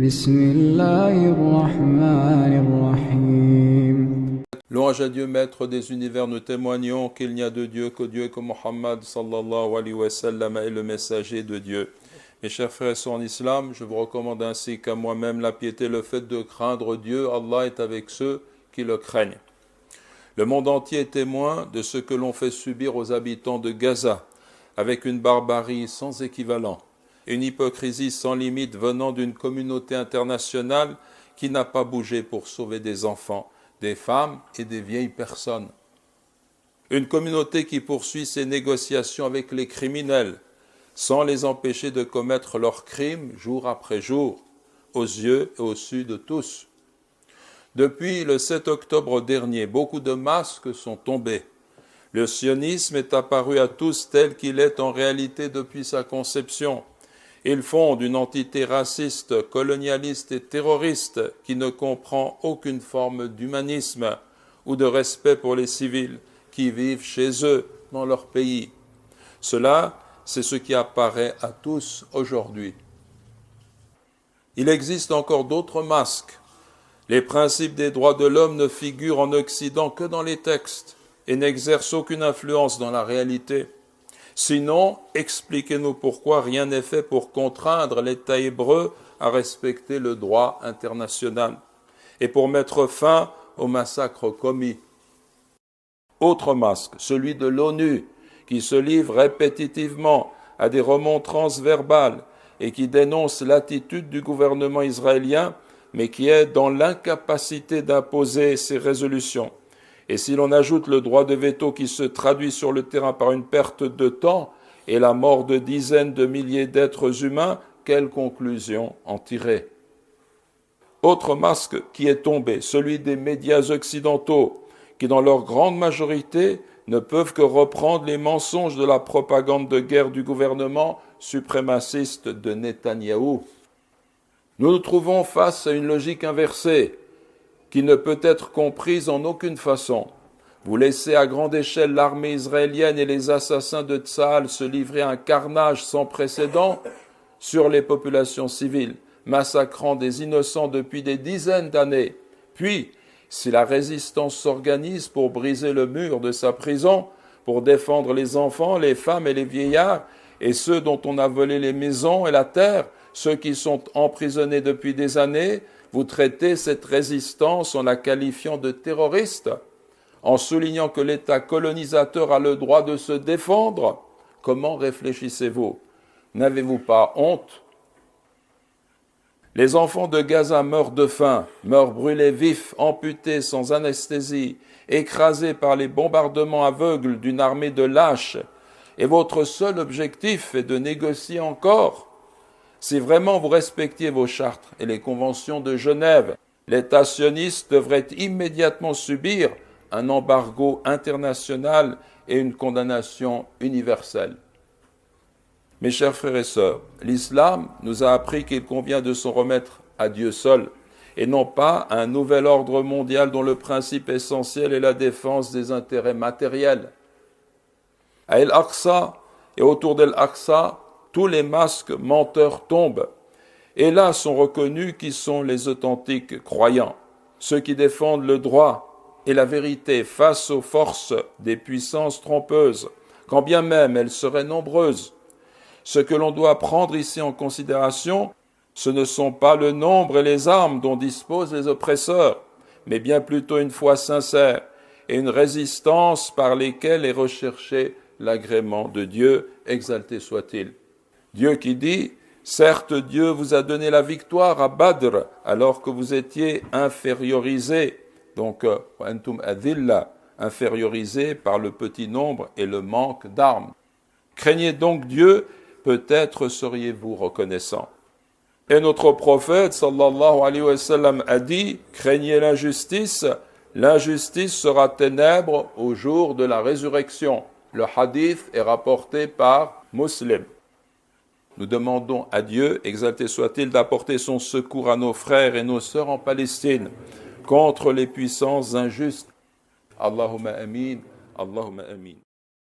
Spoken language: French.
بسم الله الرحمن الرحيم. Louange à Dieu, maître des univers, nous témoignons qu'il n'y a de Dieu que Dieu et que Mohammed sallallahu alayhi wa sallam est le messager de Dieu. Mes chers frères et sœurs en islam, je vous recommande ainsi qu'à moi-même la piété, le fait de craindre Dieu. Allah est avec ceux qui le craignent. Le monde entier est témoin de ce que l'on fait subir aux habitants de Gaza, avec une barbarie sans équivalent, une hypocrisie sans limite venant d'une communauté internationale qui n'a pas bougé pour sauver des enfants, des femmes et des vieilles personnes. Une communauté qui poursuit ses négociations avec les criminels, sans les empêcher de commettre leurs crimes jour après jour, aux yeux et au su de tous. Depuis le 7 octobre dernier, beaucoup de masques sont tombés. Le sionisme est apparu à tous tel qu'il est en réalité depuis sa conception. Il fonde une entité raciste, colonialiste et terroriste qui ne comprend aucune forme d'humanisme ou de respect pour les civils qui vivent chez eux, dans leur pays. Cela, c'est ce qui apparaît à tous aujourd'hui. Il existe encore d'autres masques. Les principes des droits de l'homme ne figurent en Occident que dans les textes et n'exercent aucune influence dans la réalité. Sinon, expliquez-nous pourquoi rien n'est fait pour contraindre l'État hébreu à respecter le droit international et pour mettre fin aux massacres commis. Autre masque, celui de l'ONU, qui se livre répétitivement à des remontrances verbales et qui dénonce l'attitude du gouvernement israélien, mais qui est dans l'incapacité d'imposer ses résolutions. Et si l'on ajoute le droit de veto qui se traduit sur le terrain par une perte de temps et la mort de dizaines de milliers d'êtres humains, quelle conclusion en tirer? Autre masque qui est tombé, celui des médias occidentaux, qui dans leur grande majorité ne peuvent que reprendre les mensonges de la propagande de guerre du gouvernement suprémaciste de Netanyahou. Nous nous trouvons face à une logique inversée qui ne peut être comprise en aucune façon. Vous laissez à grande échelle l'armée israélienne et les assassins de Tsahal se livrer à un carnage sans précédent sur les populations civiles, massacrant des innocents depuis des dizaines d'années. Puis, si la résistance s'organise pour briser le mur de sa prison, pour défendre les enfants, les femmes et les vieillards, et ceux dont on a volé les maisons et la terre, ceux qui sont emprisonnés depuis des années, vous traitez cette résistance en la qualifiant de terroriste, en soulignant que l'État colonisateur a le droit de se défendre. Comment réfléchissez-vous? N'avez-vous pas honte? Les enfants de Gaza meurent de faim, meurent brûlés vifs, amputés sans anesthésie, écrasés par les bombardements aveugles d'une armée de lâches. Et votre seul objectif est de négocier encore. Si vraiment vous respectiez vos chartes et les conventions de Genève, l'État sioniste devrait immédiatement subir un embargo international et une condamnation universelle. Mes chers frères et sœurs, l'islam nous a appris qu'il convient de s'en remettre à Dieu seul et non pas à un nouvel ordre mondial dont le principe essentiel est la défense des intérêts matériels. À El-Aqsa et autour d'El-Aqsa, tous les masques menteurs tombent. Et là sont reconnus qui sont les authentiques croyants, ceux qui défendent le droit et la vérité face aux forces des puissances trompeuses, quand bien même elles seraient nombreuses. Ce que l'on doit prendre ici en considération, ce ne sont pas le nombre et les armes dont disposent les oppresseurs, mais bien plutôt une foi sincère et une résistance par lesquelles est recherché l'agrément de Dieu, exalté soit-il. Dieu qui dit, certes Dieu vous a donné la victoire à Badr alors que vous étiez infériorisés, donc antum adilla, infériorisés par le petit nombre et le manque d'armes. Craignez donc Dieu, peut-être seriez-vous reconnaissants. Et notre prophète sallallahu alayhi wa sallam a dit, craignez l'injustice sera ténèbre au jour de la résurrection. Le hadith est rapporté par Muslim. Nous demandons à Dieu, exalté soit-il, d'apporter son secours à nos frères et nos sœurs en Palestine contre les puissances injustes. Allahumma amin, Allahumma amin.